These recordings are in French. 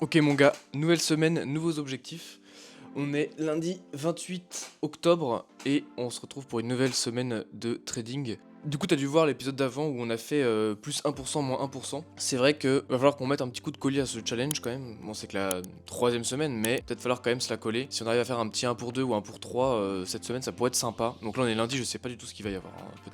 Ok mon gars, nouvelle semaine, nouveaux objectifs. On est lundi 28 octobre et on se retrouve pour une nouvelle semaine de trading. Du coup, t'as dû voir l'épisode d'avant où on a fait plus 1%, moins 1%. C'est vrai que va falloir qu'on mette un petit coup de collier à ce challenge quand même. Bon, c'est que la troisième semaine, mais peut-être falloir quand même se la coller. Si on arrive à faire un petit 1 pour 2 ou 1 pour 3 cette semaine, ça pourrait être sympa. Donc là, on est lundi, je sais pas du tout ce qu'il va y avoir, hein.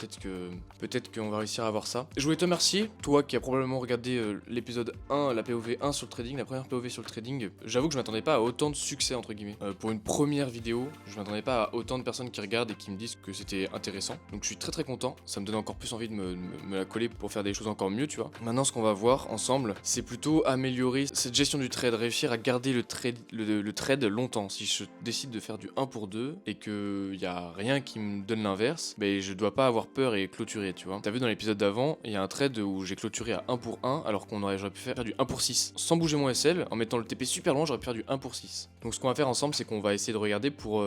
Peut-être qu'on va réussir à avoir ça. Je voulais te remercier, toi qui as probablement regardé l'épisode 1, la POV 1 sur le trading, la première POV sur le trading. J'avoue que je m'attendais pas à autant de succès, entre guillemets. Pour une première vidéo, je m'attendais pas à autant de personnes qui regardent et qui me disent que c'était intéressant. Donc je suis très content. Ça me donne encore plus envie de me la coller pour faire des choses encore mieux, tu vois. Maintenant, ce qu'on va voir ensemble, c'est plutôt améliorer cette gestion du trade, réussir à garder le trade longtemps. Si je décide de faire du 1 pour 2 et qu'il y a rien qui me donne l'inverse, ben je dois pas avoir peur et clôturer, tu vois. T'as vu dans l'épisode d'avant, il y a un trade où j'ai clôturé à 1 pour 1 alors j'aurais pu faire du 1 pour 6. Sans bouger mon SL, en mettant le TP super loin, j'aurais pu faire du 1 pour 6. Donc ce qu'on va faire ensemble, c'est qu'on va essayer de regarder pour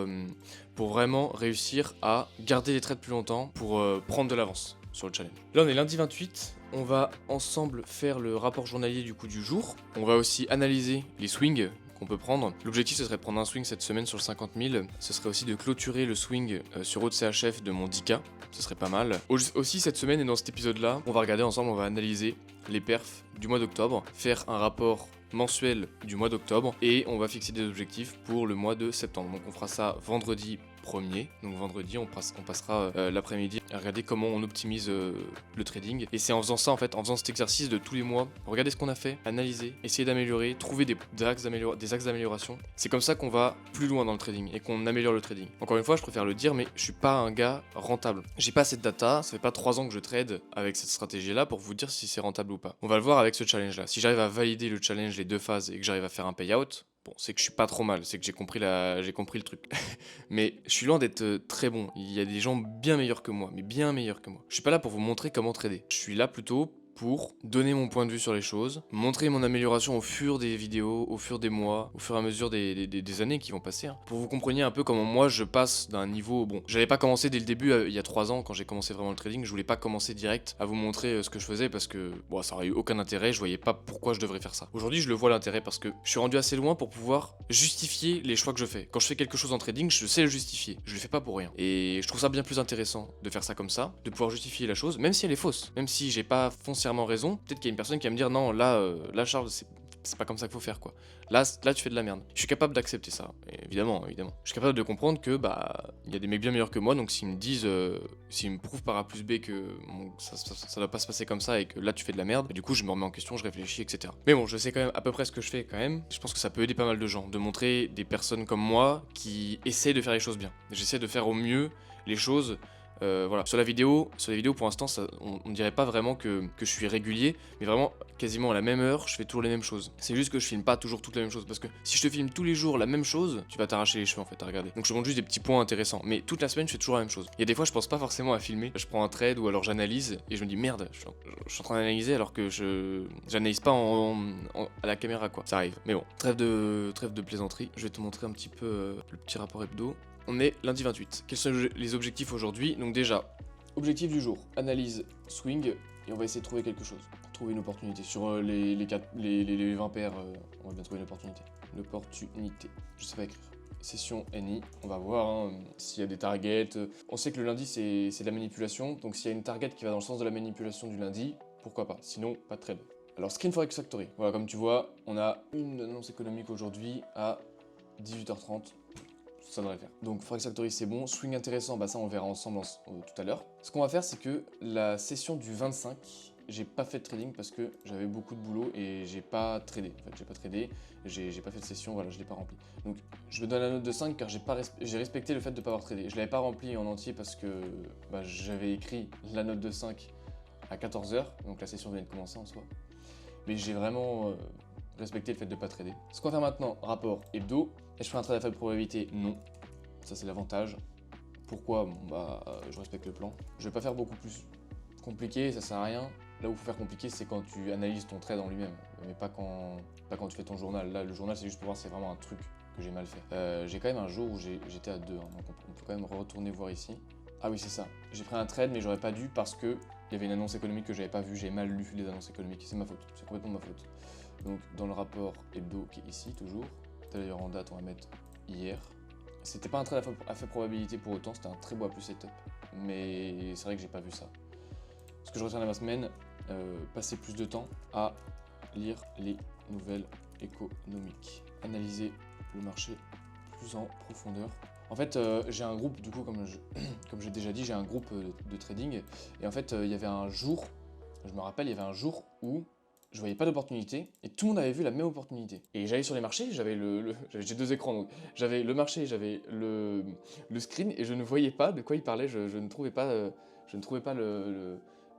vraiment réussir à garder les trades plus longtemps, pour prendre de l'avance sur le challenge. Là on est lundi 28, on va ensemble faire le rapport journalier du coup du jour. On va aussi analyser les swings qu'on peut prendre. L'objectif ce serait de prendre un swing cette semaine sur le 50 000. Ce serait aussi de clôturer le swing sur OCHF de mon 10K. Ce serait pas mal. Aussi cette semaine et dans cet épisode là, on va regarder ensemble, on va analyser les perfs du mois d'octobre, faire un rapport mensuel du mois d'octobre et on va fixer des objectifs pour le mois de septembre. Donc on fera ça vendredi 1er, donc vendredi on passera l'après-midi à regarder comment on optimise le trading. Et c'est en faisant ça en fait, en faisant cet exercice de tous les mois, regarder ce qu'on a fait, analyser, essayer d'améliorer, trouver des axes d'amélioration. C'est comme ça qu'on va plus loin dans le trading et qu'on améliore le trading. Encore une fois, je préfère le dire, mais je suis pas un gars rentable. J'ai pas cette data, ça fait pas 3 ans que je trade avec cette stratégie là pour vous dire si c'est rentable ou pas. On va le voir avec ce challenge là. Si j'arrive à valider le challenge, les deux phases et que j'arrive à faire un payout, bon, c'est que je suis pas trop mal, c'est que j'ai compris le truc. Mais je suis loin d'être très bon. Il y a des gens bien meilleurs que moi, mais bien meilleurs que moi. Je suis pas là pour vous montrer comment trader. Je suis là plutôt pour donner mon point de vue sur les choses, montrer mon amélioration au fur des vidéos, au fur des mois, au fur et à mesure des années qui vont passer, hein. Pour que vous compreniez un peu comment moi je passe d'un niveau... Bon, j'avais pas commencé dès le début, il y a 3 ans, quand j'ai commencé vraiment le trading, je voulais pas commencer direct à vous montrer ce que je faisais parce que bon, ça aurait eu aucun intérêt, je voyais pas pourquoi je devrais faire ça. Aujourd'hui, je le vois l'intérêt parce que je suis rendu assez loin pour pouvoir justifier les choix que je fais. Quand je fais quelque chose en trading, je sais le justifier, je le fais pas pour rien. Et je trouve ça bien plus intéressant de faire ça comme ça, de pouvoir justifier la chose, même si elle est fausse, même si j'ai pas foncièrement raison, peut-être qu'il y a une personne qui va me dire non, là Charles, c'est pas comme ça qu'il faut faire quoi. Là tu fais de la merde. Je suis capable d'accepter ça, évidemment. Je suis capable de comprendre que il y a des mecs bien meilleurs que moi, donc s'ils me disent, s'ils me prouvent par A plus B que ça doit pas se passer comme ça et que là tu fais de la merde, du coup je me remets en question, je réfléchis, etc. Mais bon, je sais quand même à peu près ce que je fais quand même. Je pense que ça peut aider pas mal de gens, de montrer des personnes comme moi qui essaient de faire les choses bien. J'essaie de faire au mieux les choses. Voilà. Sur la vidéo pour l'instant, on dirait pas vraiment que je suis régulier, mais vraiment quasiment à la même heure, je fais toujours les mêmes choses. C'est juste que je filme pas toujours toutes les mêmes choses, parce que si je te filme tous les jours la même chose, tu vas t'arracher les cheveux en fait à regarder. Donc je te montre juste des petits points intéressants, mais toute la semaine je fais toujours la même chose. Il y a des fois je pense pas forcément à filmer, je prends un trade ou alors j'analyse et je me dis merde, je suis en train d'analyser alors que j'analyse pas à la caméra quoi. Ça arrive. Mais bon, trêve de plaisanterie. Je vais te montrer un petit peu le petit rapport hebdo. On est lundi 28. Quels sont les objectifs aujourd'hui? Donc déjà, objectif du jour, analyse swing, et on va essayer de trouver quelque chose. Trouver une opportunité. Sur les 20 paires, on va bien trouver une opportunité. L'opportunité, je sais pas écrire. Session NI, on va voir hein, s'il y a des targets. On sait que le lundi c'est de la manipulation, donc s'il y a une target qui va dans le sens de la manipulation du lundi, pourquoi pas, sinon pas de trade. Alors Screen Forex Factory, voilà comme tu vois, on a une annonce économique aujourd'hui à 18h30. Ça devrait le faire. Donc Forex Factory c'est bon, swing intéressant, ça on verra ensemble tout à l'heure. Ce qu'on va faire c'est que la session du 25, j'ai pas fait de trading parce que j'avais beaucoup de boulot et j'ai pas tradé. En fait j'ai pas tradé, j'ai pas fait de session, voilà je l'ai pas rempli. Donc je me donne la note de 5 car j'ai respecté le fait de pas avoir tradé. Je l'avais pas rempli en entier parce que j'avais écrit la note de 5 à 14h, donc la session venait de commencer en soi. Mais j'ai vraiment respecté le fait de pas trader. Ce qu'on va faire maintenant, rapport hebdo. Est-ce que je fais un trade à faible probabilité? Non. Ça c'est l'avantage. Pourquoi? Je respecte le plan. Je vais pas faire beaucoup plus compliqué, ça sert à rien. Là où il faut faire compliqué, c'est quand tu analyses ton trade en lui-même, mais pas quand tu fais ton journal. Là, le journal, c'est juste pour voir si c'est vraiment un truc que j'ai mal fait. J'ai quand même un jour où j'étais à 2, hein, donc on peut quand même retourner voir ici. Ah oui, c'est ça. J'ai pris un trade, mais j'aurais pas dû parce que il y avait une annonce économique que j'avais pas vue. J'ai mal lu les annonces économiques. C'est ma faute. C'est complètement ma faute. Donc dans le rapport hebdo qui est ici toujours, d'ailleurs en date on va mettre hier. C'était pas un trade à faible probabilité pour autant, c'était un très beau A+ setup, mais c'est vrai que j'ai pas vu ça. Ce que je retiens de ma semaine, passer plus de temps à lire les nouvelles économiques, analyser le marché plus en profondeur. En fait, j'ai un groupe, du coup, comme j'ai déjà dit, j'ai un groupe de trading, et en fait, il y avait un jour, je me rappelle, il y avait un jour où je voyais pas d'opportunité, et tout le monde avait vu la même opportunité. Et j'allais sur les marchés, j'ai 2 écrans, donc j'avais le marché, j'avais le screen, et je ne voyais pas de quoi il parlait, je ne trouvais pas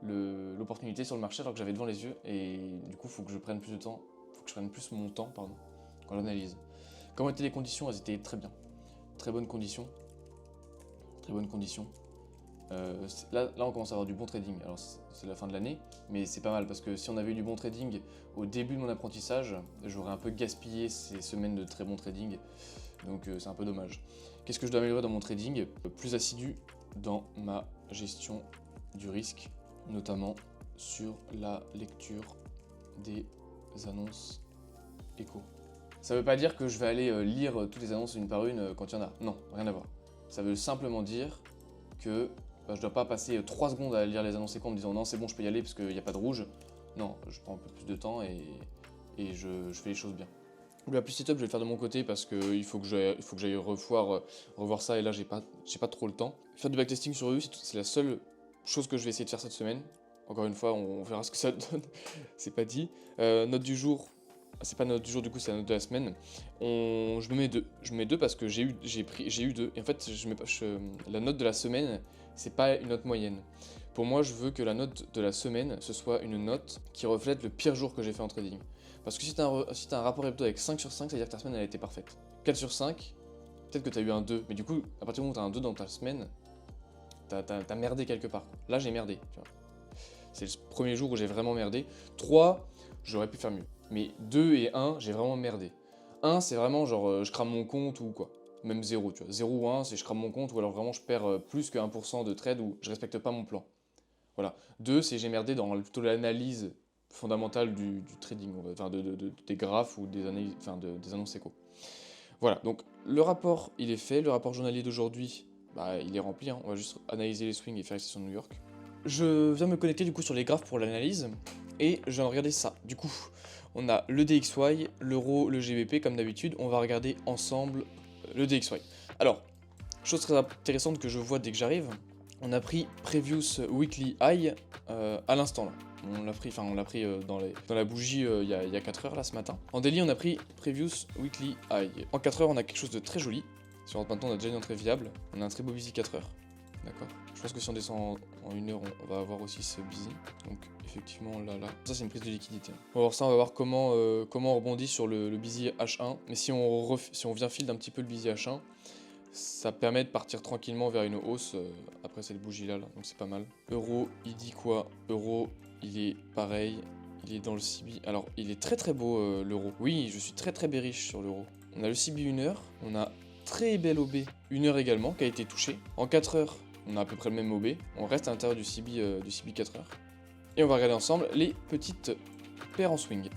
l'opportunité sur le marché alors que j'avais devant les yeux, et du coup, il faut que je prenne plus de temps, faut que je prenne plus mon temps, pardon, quand j'analyse. Comment étaient les conditions? Elles étaient très bien. Très bonnes conditions. Très bonnes conditions. Là, on commence à avoir du bon trading. Alors, c'est la fin de l'année, mais c'est pas mal parce que si on avait eu du bon trading au début de mon apprentissage, j'aurais un peu gaspillé ces semaines de très bon trading. Donc, c'est un peu dommage. Qu'est-ce que je dois améliorer dans mon trading? Plus assidu dans ma gestion du risque, notamment sur la lecture des annonces éco. Ça veut pas dire que je vais aller lire toutes les annonces une par une quand il y en a. Non, rien à voir. Ça veut simplement dire que je dois pas passer 3 secondes à lire les annonces éco en me disant non c'est bon je peux y aller parce qu'il n'y a pas de rouge. Non, je prends un peu plus de temps et je fais les choses bien. Le plus setup je vais le faire de mon côté parce qu'il faut que j'aille revoir ça et là j'ai pas trop le temps. Faire du backtesting sur eux, c'est la seule chose que je vais essayer de faire cette semaine. Encore une fois, on verra ce que ça donne, c'est pas dit. Note du jour, c'est pas note du jour du coup, c'est la note de la semaine. Je me mets deux parce que j'ai eu deux. Et en fait, la note de la semaine, c'est pas une note moyenne. Pour moi, je veux que la note de la semaine, ce soit une note qui reflète le pire jour que j'ai fait en trading. Parce que si t'as un rapport hebdo avec 5 sur 5, ça veut dire que ta semaine elle a été parfaite. 4 sur 5, peut-être que t'as eu un 2. Mais du coup, à partir du moment où t'as un 2 dans ta semaine, t'as merdé quelque part. Là, j'ai merdé. Tu vois. C'est le premier jour où j'ai vraiment merdé. 3, j'aurais pu faire mieux. Mais 2 et 1, j'ai vraiment merdé. 1, c'est vraiment genre je crame mon compte ou quoi. Même 0, tu vois. 0 ou 1, c'est je crame mon compte ou alors vraiment je perds plus que 1% de trade ou je respecte pas mon plan. Voilà. 2, c'est j'ai merdé dans plutôt l'analyse fondamentale du trading, enfin des graphes ou des analyses, enfin des annonces éco. Voilà, donc le rapport il est fait, le rapport journalier d'aujourd'hui, bah, il est rempli, hein. On va juste analyser les swings et faire ici sur New York. Je viens me connecter du coup sur les graphes pour l'analyse et je viens regarder ça. Du coup, on a le DXY, l'euro, le GBP comme d'habitude. On va regarder ensemble le DXY. Alors, chose très intéressante que je vois dès que j'arrive, on a pris Previous Weekly High à l'instant là. On l'a pris dans la bougie il y a 4 heures là ce matin. En daily, on a pris Previous Weekly High. En 4 heures, on a quelque chose de très joli. Si on rentre maintenant, on a déjà une entrée viable. On a un très beau busy 4 heures. D'accord. Je pense que si on descend en 1 heure, on va avoir aussi ce busy. Donc effectivement là. Ça c'est une prise de liquidité. On va voir ça, on va voir comment on rebondit sur le busy H1. Mais si on vient field un petit peu le busy H1, ça permet de partir tranquillement vers une hausse après cette bougie là, donc c'est pas mal. Euro, il dit quoi? Euro, il est pareil, il est dans le CB. Alors il est très beau l'euro. Oui, je suis très bearish sur l'euro. On a le CB 1 heure, on a très belle OB 1 heure également qui a été touchée. En 4 heures, on a à peu près le même OB. On reste à l'intérieur du CB 4 heures. Et on va regarder ensemble les petites paires en swing.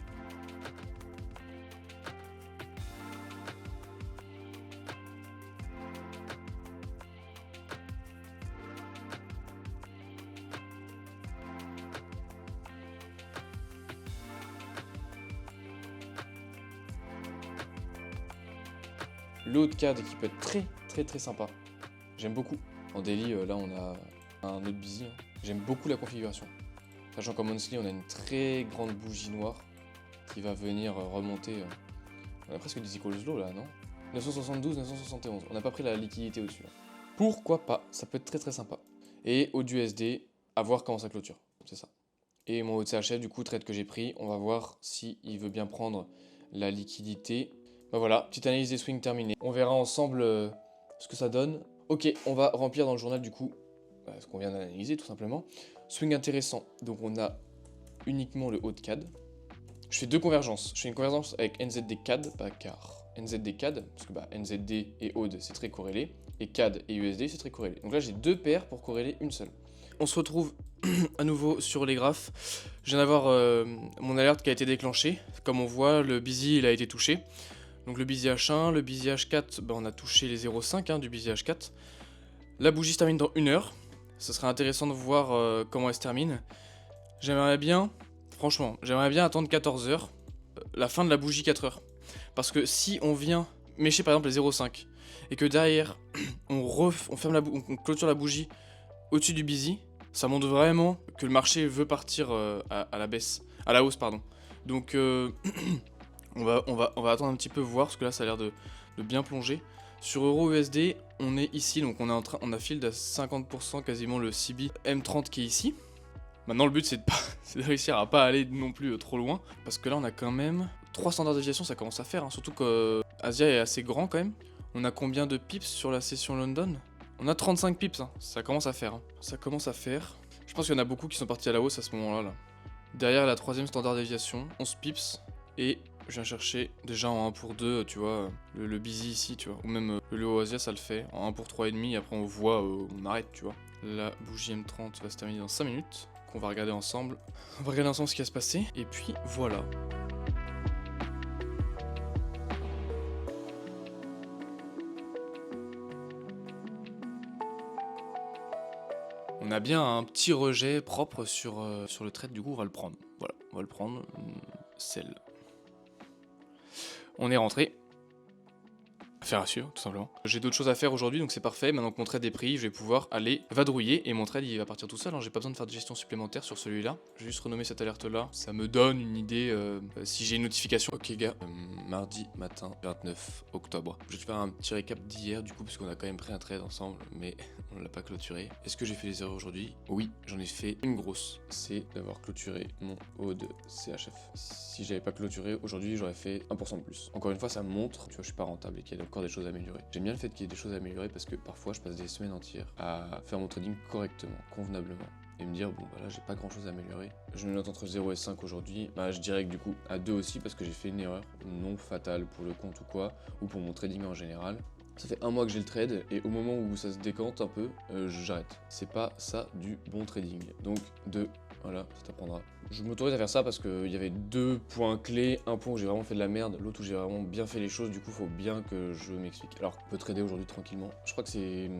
Le haut de CAD qui peut être très sympa. J'aime beaucoup. En daily, là on a un autre busy. Hein. J'aime beaucoup la configuration. Sachant qu'en monthly, on a une très grande bougie noire qui va venir remonter. On a presque des equals low là, non? 972, 971. On n'a pas pris la liquidité au-dessus. Là. Pourquoi pas? Ça peut être très sympa. Et au USD, à voir comment ça clôture. C'est ça. Et mon haut de CHF, du coup, trade que j'ai pris, on va voir s'il veut bien prendre la liquidité. Bah voilà, petite analyse des swings terminée. On verra ensemble ce que ça donne. Ok, on va remplir dans le journal du coup ce qu'on vient d'analyser tout simplement. Swing intéressant, donc on a uniquement le haut de CAD. je fais deux convergences. Je fais une convergence avec NZD CAD, pas CAR. NZD CAD, parce que NZD et AUD c'est très corrélé, et CAD et USD c'est très corrélé. Donc là j'ai deux paires pour corréler une seule. On se retrouve à nouveau sur les graphes. Je viens d'avoir mon alerte qui a été déclenchée. Comme on voit, le busy il a été touché. Donc le busy H1, le busy H4, on a touché les 0,5 du busy H4. La bougie se termine dans 1 heure. Ce serait intéressant de voir comment elle se termine. J'aimerais bien, franchement, attendre 14 heures, la fin de la bougie 4 heures. Parce que si on vient mécher par exemple les 0,5 et que derrière on clôture la bougie au-dessus du busy, ça montre vraiment que le marché veut partir à la baisse, à la hausse pardon. Donc on va attendre un petit peu voir parce que là ça a l'air de bien plonger. Sur Euro USD, on est ici, donc on a field à 50% quasiment le CB M30 qui est ici. Maintenant le but c'est de réussir à pas aller non plus trop loin, parce que là on a quand même 3 standards de déviation, ça commence à faire, surtout que Asia est assez grand quand même. On a combien de pips sur la session London? On a 35 pips, ça commence à faire. Ça commence à faire. Je pense qu'il y en a beaucoup qui sont partis à la hausse à ce moment-là. Là. Derrière la troisième standard de déviation, 11 pips, et je viens chercher déjà en 1 pour 2, tu vois, le busy ici, tu vois, ou même le Leo Asia ça le fait, en 1 pour 3,5, et après on voit, on arrête, tu vois. La bougie M30 va se terminer dans 5 minutes. Qu'on va regarder ensemble. On va regarder ensemble ce qui va se passer. Et puis voilà. On a bien un petit rejet propre sur le trade, du coup on va le prendre. Voilà, on va le prendre. Celle. On est rentré. Faire assure, tout simplement. J'ai d'autres choses à faire aujourd'hui, donc c'est parfait. Maintenant que mon trade est pris, je vais pouvoir aller vadrouiller et mon trade il va partir tout seul. J'ai pas besoin de faire de gestion supplémentaire sur celui-là. Je vais juste renommer cette alerte là. Ça me donne une idée si j'ai une notification. Ok gars, mardi matin 29 octobre. Je vais te faire un petit récap d'hier du coup, parce qu'on a quand même pris un trade ensemble, mais on l'a pas clôturé. Est-ce que j'ai fait des erreurs aujourd'hui? Oui, j'en ai fait une grosse. C'est d'avoir clôturé mon haut de CHF. Si j'avais pas clôturé aujourd'hui, j'aurais fait 1% de plus. Encore une fois, ça montre, tu vois, je suis pas rentable et qu'il y a encore des choses à améliorer. J'aime bien le fait qu'il y ait des choses à améliorer parce que parfois je passe des semaines entières à faire mon trading correctement, convenablement. Et me dire, bon bah là j'ai pas grand chose à améliorer. Je me note entre 0 et 5 aujourd'hui. Je dirais que du coup à 2 aussi parce que j'ai fait une erreur non fatale pour le compte ou quoi, ou pour mon trading en général. Ça fait un mois que j'ai le trade et au moment où ça se décante un peu, j'arrête. C'est pas ça du bon trading. Donc 2, voilà, ça t'apprendra. Je m'autorise à faire ça parce qu'il y avait 2 points clés, un point où j'ai vraiment fait de la merde, l'autre où j'ai vraiment bien fait les choses, du coup faut bien que je m'explique. Alors on peut trader aujourd'hui tranquillement. Je crois que c'est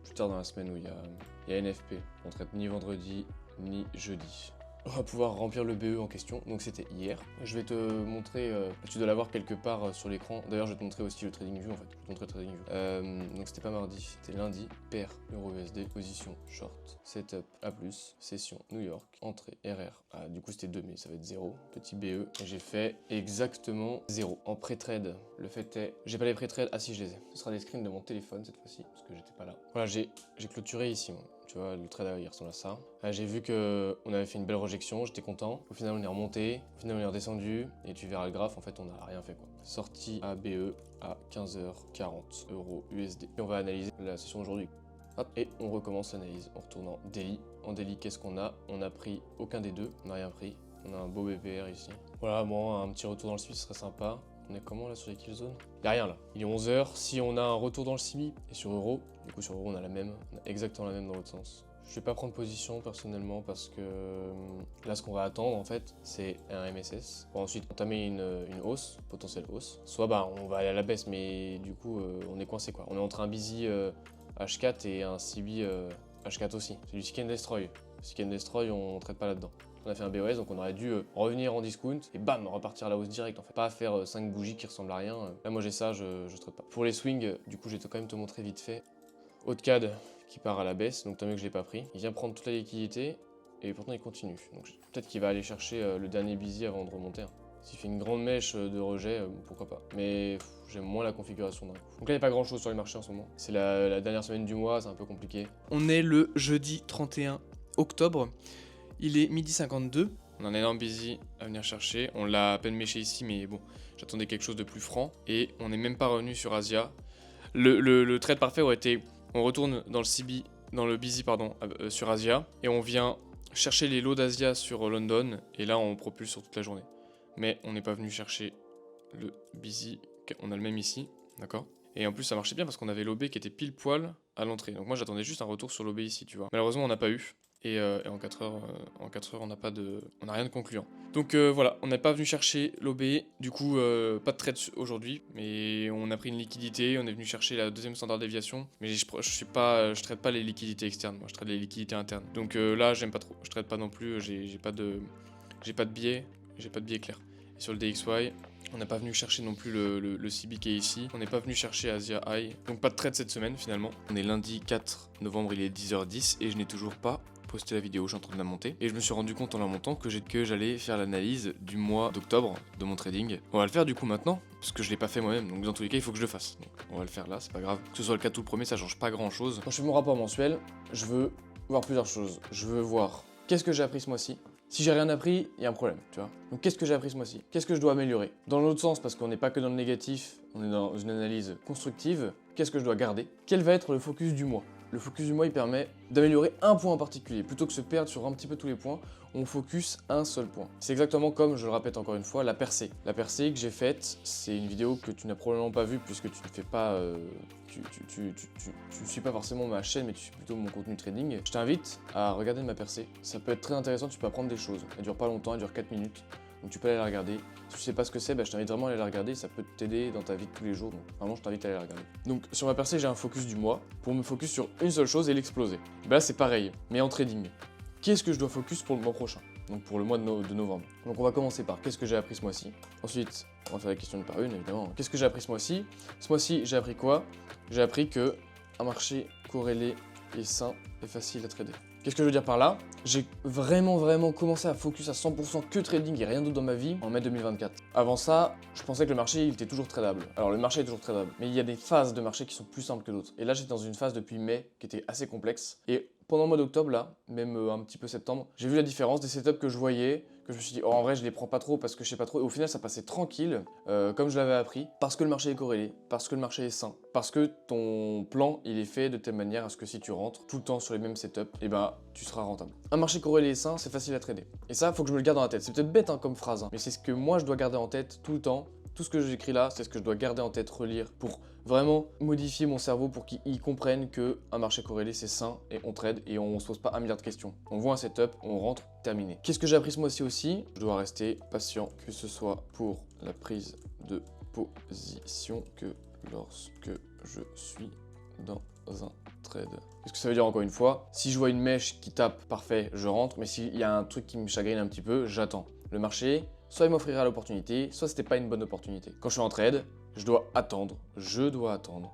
plus tard dans la semaine où il y a NFP. On traite ni vendredi ni jeudi. On va pouvoir remplir le BE en question, donc c'était hier. Je vais te montrer, tu dois l'avoir quelque part sur l'écran. D'ailleurs je vais te montrer aussi le TradingView en fait, je vais te montrer le TradingView. Donc c'était pas mardi, c'était lundi, paire EURUSD, position short, setup A+, session New York, entrée RR. Du coup c'était 2 mais ça va être 0, petit BE. Et j'ai fait exactement 0 en pré-trade. Le fait est, j'ai pas les pré-trades, ah si je les ai. Ce sera des screens de mon téléphone cette fois-ci, parce que j'étais pas là. Voilà, j'ai clôturé ici moi. Tu vois, le trade il ressemble à ça. J'ai vu qu'on avait fait une belle rejection, j'étais content. Au final, on est remonté, au final, on est redescendu. Et tu verras le graphe, en fait, on n'a rien fait quoi. Sortie ABE à 15h40 euros USD. Et on va analyser la session d'aujourd'hui. Hop, et on recommence l'analyse en retournant daily. En daily, qu'est-ce qu'on a? On n'a pris aucun des deux, on n'a rien pris. On a un beau BPR ici. Voilà, bon, un petit retour dans le suivi, ce serait sympa. On est comment là sur les kill zones? Y'a rien là. Il est 11h. Si on a un retour dans le CB et sur Euro, du coup sur Euro on a la même, on a exactement la même dans l'autre sens. Je vais pas prendre position personnellement parce que là ce qu'on va attendre en fait c'est un MSS pour ensuite entamer une hausse, potentielle hausse. Soit on va aller à la baisse mais du coup on est coincé quoi. On est entre un busy H4 et un CB H4 aussi. C'est du Seek and Destroy. Seek and Destroy on traite pas là-dedans. On a fait un BOS, donc on aurait dû revenir en discount et bam, repartir à la hausse direct en fait. Pas faire 5 bougies qui ressemblent à rien. Là moi j'ai ça, je traite pas. Pour les swings, du coup je vais quand même te montrer vite fait. Haut-CAD qui part à la baisse, donc tant mieux que je l'ai pas pris. Il vient prendre toute la liquidité et pourtant il continue. Donc peut-être qu'il va aller chercher le dernier busy avant de remonter. S'il fait une grande mèche de rejet, pourquoi pas. Mais j'aime moins la configuration d'un coup. Donc là, il n'y a pas grand chose sur les marchés en ce moment. C'est la dernière semaine du mois, c'est un peu compliqué. On est le jeudi 31 octobre. Il est 12h52. On a un énorme busy à venir chercher. On l'a à peine méché ici, mais bon, j'attendais quelque chose de plus franc. Et on n'est même pas revenu sur Asia. Le trade parfait aurait été, on retourne dans le CB, dans le busy pardon, sur Asia, et on vient chercher les lots d'Asia sur London, et là on propulse sur toute la journée. mais on n'est pas venu chercher le busy, on a le même ici, d'accord? Et en plus ça marchait bien parce qu'on avait l'OB qui était pile poil à l'entrée. Donc moi j'attendais juste un retour sur l'OB ici, tu vois. Malheureusement on n'a pas eu. Et en 4 heures, on n'a rien de concluant. Donc voilà, on n'est pas venu chercher l'OB, du coup pas de trade aujourd'hui, mais on a pris une liquidité, on est venu chercher la deuxième standard déviation, mais je trade pas les liquidités externes, moi je trade les liquidités internes. Donc là j'aime pas trop, je trade pas non plus, j'ai pas de biais, clair. Et sur le DXY, on n'a pas venu chercher non plus le CB qui est ici. On n'est pas venu chercher Asia High. Donc pas de trade cette semaine finalement. On est lundi 4 novembre, il est 10h10 et je n'ai toujours pas posté la vidéo, je suis en train de la monter. Et je me suis rendu compte en la montant que j'allais faire l'analyse du mois d'octobre de mon trading. On va le faire du coup maintenant, parce que je l'ai pas fait moi-même. Donc dans tous les cas, il faut que je le fasse. Donc on va le faire là, c'est pas grave. Que ce soit le cas tout le premier, ça change pas grand chose. Quand je fais mon rapport mensuel, je veux voir plusieurs choses. Je veux voir qu'est-ce que j'ai appris ce mois-ci. Si j'ai rien appris, il y a un problème, tu vois. Donc qu'est-ce que j'ai appris ce mois-ci? Qu'est-ce que je dois améliorer? Dans l'autre sens, parce qu'on n'est pas que dans le négatif, on est dans une analyse constructive, qu'est-ce que je dois garder? Quel va être le focus du mois? Le focus du mois, il permet d'améliorer un point en particulier. Plutôt que se perdre sur un petit peu tous les points, on focus un seul point. C'est exactement comme, je le répète encore une fois, la percée. La percée que j'ai faite, c'est une vidéo que tu n'as probablement pas vue puisque tu ne fais pas... tu ne suis pas forcément ma chaîne, mais tu suis plutôt mon contenu trading. Je t'invite à regarder ma percée. Ça peut être très intéressant, tu peux apprendre des choses. Elle dure pas longtemps, elle dure 4 minutes. Donc tu peux aller la regarder. Si tu sais pas ce que c'est, je t'invite vraiment à aller la regarder, ça peut t'aider dans ta vie de tous les jours. Donc vraiment, je t'invite à aller la regarder. Donc sur ma percée, j'ai un focus du mois pour me focus sur une seule chose et l'exploser. Là, c'est pareil, mais en trading. Qu'est-ce que je dois focus pour le mois prochain? Donc pour le mois de novembre. Donc on va commencer par qu'est-ce que j'ai appris ce mois-ci. Ensuite, on va faire les questions une par une, évidemment. Qu'est-ce que j'ai appris ce mois-ci? Ce mois-ci, j'ai appris quoi? J'ai appris que un marché corrélé et sain et facile à trader. Qu'est-ce que je veux dire par là? J'ai vraiment commencé à focus à 100% que trading et rien d'autre dans ma vie en mai 2024. Avant ça, je pensais que le marché il était toujours tradable. Alors le marché est toujours tradable, mais il y a des phases de marché qui sont plus simples que d'autres. Et là j'étais dans une phase depuis mai qui était assez complexe. Et pendant le mois d'octobre là, même un petit peu septembre, j'ai vu la différence des setups que je voyais, que je me suis dit, oh en vrai je les prends pas trop parce que je sais pas trop. Et au final ça passait tranquille, comme je l'avais appris, parce que le marché est corrélé, parce que le marché est sain, parce que ton plan il est fait de telle manière à ce que si tu rentres tout le temps sur les mêmes setups, et tu seras rentable. Un marché corrélé et sain, c'est facile à trader. Et ça, faut que je me le garde dans la tête. C'est peut-être bête comme phrase, mais c'est ce que moi je dois garder en tête tout le temps. Tout ce que j'écris là, c'est ce que je dois garder en tête, relire, pour vraiment modifier mon cerveau pour qu'il comprenne que un marché corrélé c'est sain et on trade et on se pose pas un milliard de questions. On voit un setup, on rentre, terminé. Qu'est-ce que j'ai appris ce mois-ci aussi? Je dois rester patient, que ce soit pour la prise de position que lorsque je suis dans un trade. Qu'est-ce que ça veut dire encore une fois? Si je vois une mèche qui tape, parfait, je rentre, mais s'il y a un truc qui me chagrine un petit peu, j'attends. Le marché, soit il m'offrira l'opportunité, soit c'était pas une bonne opportunité. Quand je suis en trade, je dois attendre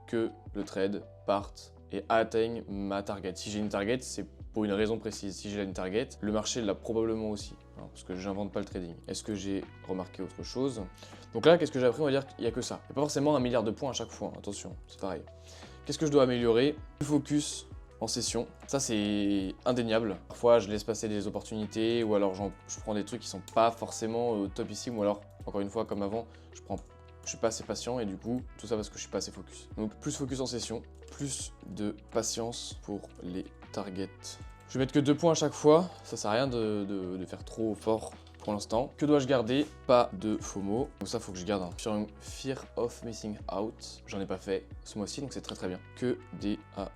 que le trade parte et atteigne ma target. Si j'ai une target, c'est pour une raison précise. Si j'ai une target, le marché l'a probablement aussi, hein, parce que j'invente pas le trading. Est-ce que j'ai remarqué autre chose? Donc là, qu'est-ce que j'ai appris? On va dire qu'il n'y a que ça. Il n'y a pas forcément un milliard de points à chaque fois, hein, attention, c'est pareil. Qu'est-ce que je dois améliorer? Le focus en session, ça c'est indéniable. Parfois je laisse passer des opportunités ou alors je prends des trucs qui sont pas forcément topissime, ou alors encore une fois comme avant, je suis pas assez patient et du coup tout ça parce que je suis pas assez focus. Donc plus focus en session, plus de patience pour les targets. Je vais mettre que 2 points à chaque fois, ça sert à rien de faire trop fort pour l'instant. Que dois-je garder? Pas de FOMO. Donc ça, faut que je garde un Fear of Missing Out. J'en ai pas fait ce mois-ci, donc c'est très bien. Que des A+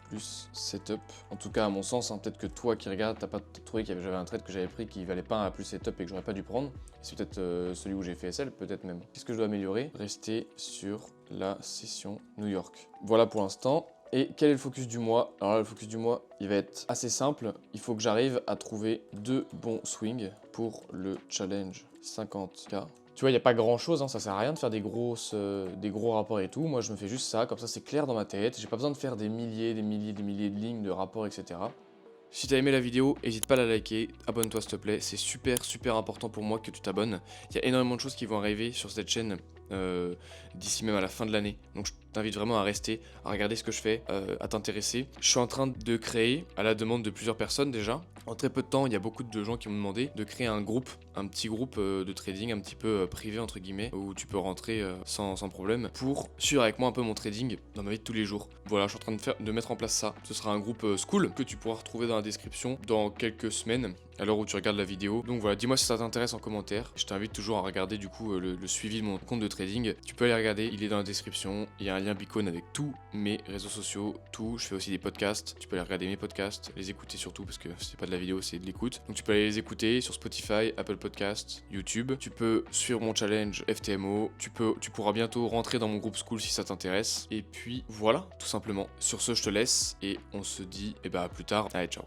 setup. En tout cas, à mon sens, hein, peut-être que toi qui regardes, t'as pas trouvé que j'avais un trade que j'avais pris qui valait pas un A+ setup et que j'aurais pas dû prendre. C'est peut-être celui où j'ai fait SL, peut-être même. Qu'est-ce que je dois améliorer? Rester sur la session New York. Voilà pour l'instant. Et quel est le focus du mois? Alors là, le focus du mois, il va être assez simple. Il faut que j'arrive à trouver 2 bons swings pour le challenge 50K. Tu vois, il n'y a pas grand chose, hein, ça sert à rien de faire des gros rapports et tout. Moi, je me fais juste ça, comme ça c'est clair dans ma tête. J'ai pas besoin de faire des milliers de lignes de rapports, etc. Si t'as aimé la vidéo, n'hésite pas à la liker, abonne-toi s'il te plaît, c'est super important pour moi que tu t'abonnes. Il y a énormément de choses qui vont arriver sur cette chaîne d'ici même à la fin de l'année. Donc je t'invite vraiment à rester, à regarder ce que je fais, à t'intéresser. Je suis en train de créer, à la demande de plusieurs personnes déjà, en très peu de temps, il y a beaucoup de gens qui m'ont demandé de créer un groupe, un petit groupe de trading un petit peu privé entre guillemets, où tu peux rentrer sans problème pour suivre avec moi un peu mon trading dans ma vie de tous les jours. Voilà, je suis en train de mettre en place ça. Ce sera un groupe school que tu pourras retrouver dans la description dans quelques semaines, à l'heure où tu regardes la vidéo. Donc voilà, dis-moi si ça t'intéresse en commentaire. Je t'invite toujours à regarder du coup le suivi de mon compte de trading. Tu peux aller regarder, il est dans la description. Il y a un lien Beacon avec tous mes réseaux sociaux, tout. Je fais aussi des podcasts. Tu peux aller regarder mes podcasts, les écouter surtout parce que c'est pas de la vidéo, c'est de l'écoute. Donc tu peux aller les écouter sur Spotify, Apple Podcasts, YouTube. Tu peux suivre mon challenge FTMO. Tu pourras bientôt rentrer dans mon groupe school si ça t'intéresse. Et puis voilà, tout simplement. Sur ce, je te laisse et on se dit à plus tard. Allez, ciao.